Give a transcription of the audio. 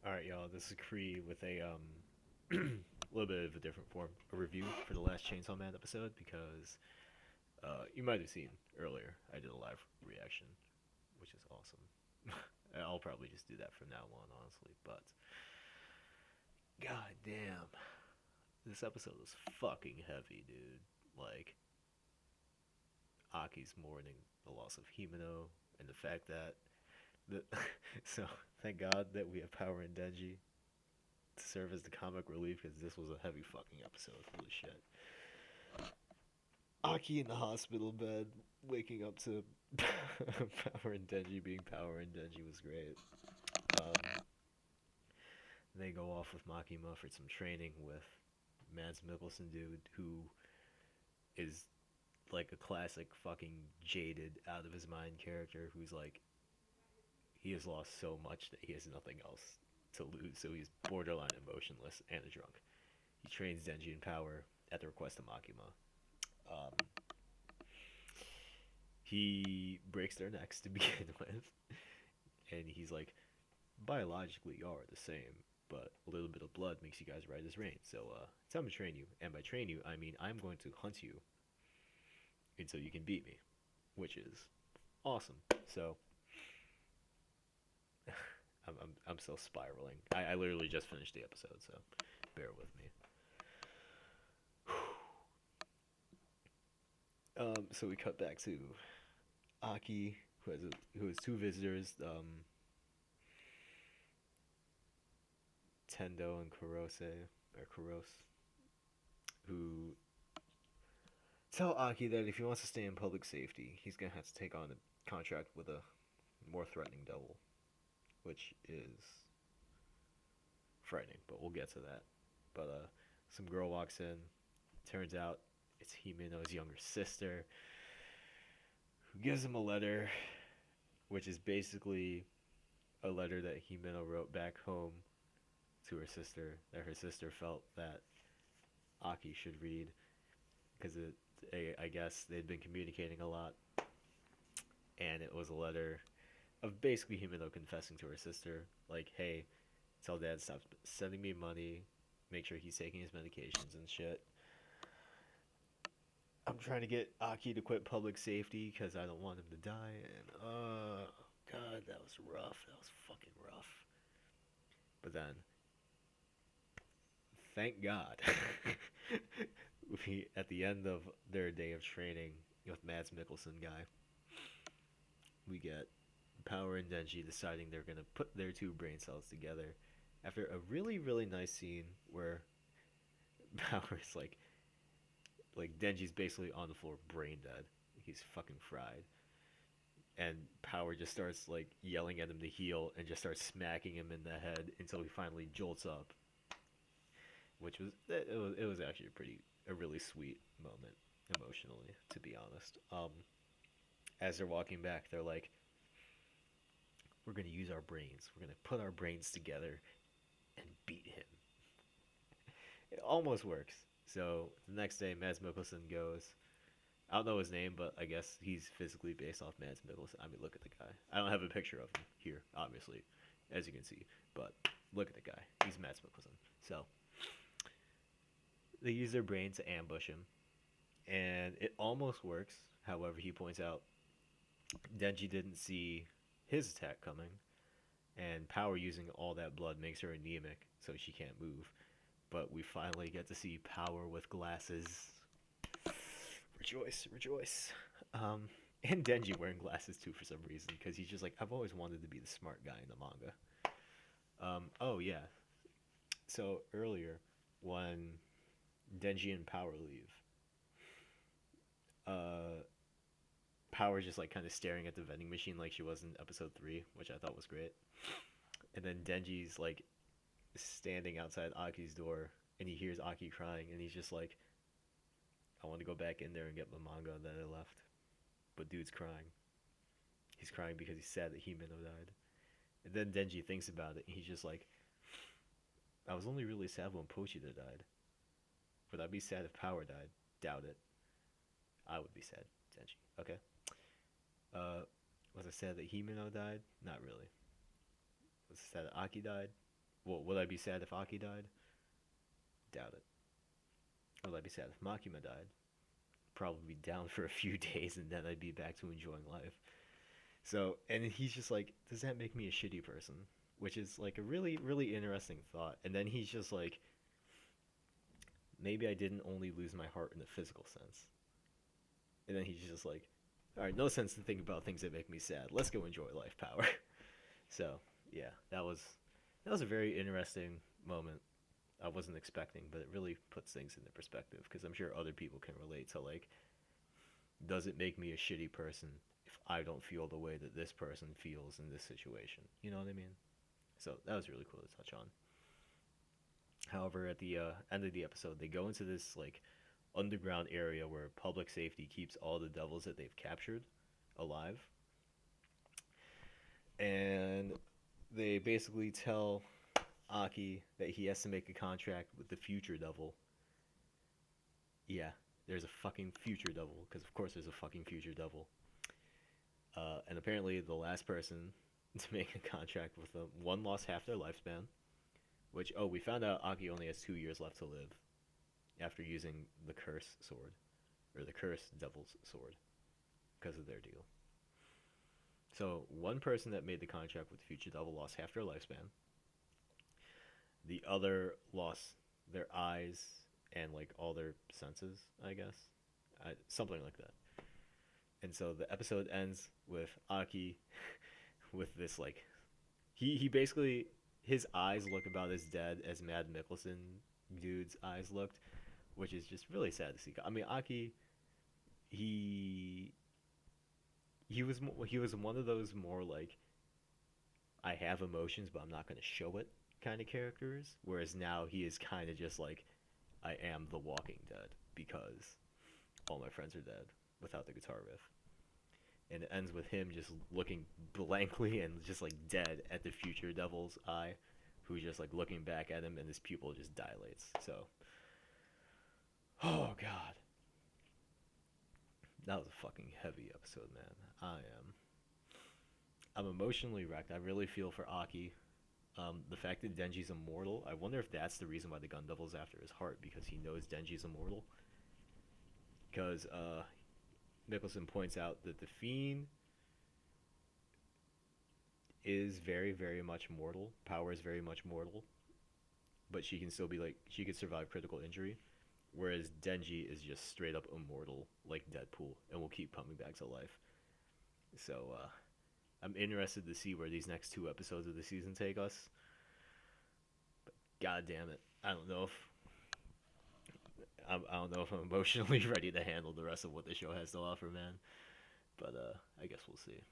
All right, y'all. This is Cree with a little bit of a different form, a review for the last Chainsaw Man episode because you might have seen earlier I did a live reaction, which is awesome. I'll probably just do that from now on, honestly. But god damn, this episode was fucking heavy, dude. Like Aki's mourning the loss of Himeno and the fact that the so thank God that we have Power and Denji to serve as the comic relief because this was a heavy fucking episode. Holy shit. Aki in the hospital bed, waking up to Power and Denji being Power and Denji was great. Um, they go off with Makima for some training with Mads Mikkelsen dude who is like a classic fucking jaded out of his mind character who's like he has lost so much that he has nothing else to lose, so he's borderline emotionless and a drunk. He trains Denji in Power at the request of Makima. Um, he breaks their necks to begin with, and he's like, biologically, y'all are the same, but a little bit of blood makes you guys right as rain. So it's time to train you, and by train you, I mean I'm going to hunt you until you can beat me, which is awesome. So I'm still spiraling. I literally just finished the episode, so bear with me. So we cut back to Aki, who has two visitors, Tendo and Kurose, who tell Aki that if he wants to stay in public safety, he's gonna have to take on a contract with a more threatening devil, which is frightening. But we'll get to that. But some girl walks in. Turns out it's Himeno's younger sister, who gives him a letter, which is basically a letter that Himeno wrote back home to her sister that her sister felt that Aki should read because I guess they'd been communicating a lot, and it was a letter of basically Himeno confessing to her sister, like, "Hey, tell Dad stop sending me money, make sure he's taking his medications and shit. I'm trying to get Aki to quit public safety because I don't want him to die." And God, that was rough. That was fucking rough. But then, thank God, we at the end of their day of training with Mads Mikkelsen guy, we get Power and Denji deciding they're gonna put their two brain cells together after a really nice scene where Power's like Denji's basically on the floor brain dead. He's fucking fried. And Power just starts like yelling at him to heal and just starts smacking him in the head until he finally jolts up, which was actually a really sweet moment emotionally, to be honest. As they're walking back, they're like, "We're gonna use our brains. We're gonna put our brains together and beat him." It almost works. So the next day, Mads Mikkelsen goes. I don't know his name, but I guess he's physically based off Mads Mikkelsen. I mean, look at the guy. I don't have a picture of him here, obviously, as you can see, but look at the guy. He's Mads Mikkelsen. So they use their brain to ambush him, and it almost works. However, he points out Denji didn't see his attack coming, and Power using all that blood makes her anemic, so she can't move. But we finally get to see Power with glasses. Rejoice, rejoice. And Denji wearing glasses too for some reason, because he's just like, I've always wanted to be the smart guy in the manga. Oh yeah. So earlier, when Denji and Power leave, uh, Power's just like kind of staring at the vending machine like she was in episode 3, which I thought was great. And then Denji's like standing outside Aki's door, and he hears Aki crying, and he's just like, I want to go back in there and get my manga that I left. But dude's crying. He's crying because he's sad that Himeno died. And then Denji thinks about it, and he's just like, I was only really sad when Pochita died. Would I be sad if Power died? Doubt it. I would be sad, Denji. Okay. Uh, was I sad that Himeno died? Not really. Was I sad that Aki died? Well, would I be sad if Aki died? Doubt it. Would I be sad if Makima died? Probably be down for a few days and then I'd be back to enjoying life. So, and he's just like, does that make me a shitty person? Which is like a really, really interesting thought. And then he's just like, maybe I didn't only lose my heart in the physical sense. And then he's just like, all right, no sense to think about things that make me sad. Let's go enjoy life, power. So, yeah, that was a very interesting moment. I wasn't expecting, but it really puts things into perspective because I'm sure other people can relate to like, does it make me a shitty person if I don't feel the way that this person feels in this situation? You know what I mean? So that was really cool to touch on. However, at the end of the episode, they go into this like underground area where public safety keeps all the devils that they've captured alive, and they basically tell Aki that he has to make a contract with the future devil. Yeah, there's a fucking future devil because of course there's a fucking future devil. And apparently the last person to make a contract with them, one lost half their lifespan. Which, oh, we found out Aki only has 2 years left to live after using the curse sword or the curse devil's sword because of their deal. So one person that made the contract with the future devil lost half their lifespan. The other lost their eyes and like all their senses, I guess, something like that. And so the episode ends with Aki with this like he basically his eyes look about as dead as Mad Mickelson dude's eyes looked, which is just really sad to see. I mean, Aki he he was one of those more like I have emotions but I'm not going to show it kind of characters, whereas now he is kind of just like I am the Walking Dead because all my friends are dead without the guitar riff. And it ends with him just looking blankly and just like dead at the future devil's eye, who's just like looking back at him and his pupil just dilates. So, oh god, that was a fucking heavy episode, man. I'm emotionally wrecked. I really feel for Aki. The fact that Denji's immortal, I wonder if that's the reason why the Gun Devil's after his heart, because he knows Denji's immortal. Because Mickelson points out that the Fiend is very, very much mortal. Power is very much mortal, but she can still be like she could survive critical injury, whereas Denji is just straight up immortal, like Deadpool, and will keep coming back to life. So I'm interested to see where these next 2 episodes of the season take us. But god damn it, I don't know if I'm emotionally ready to handle the rest of what the show has to offer, man. But I guess we'll see.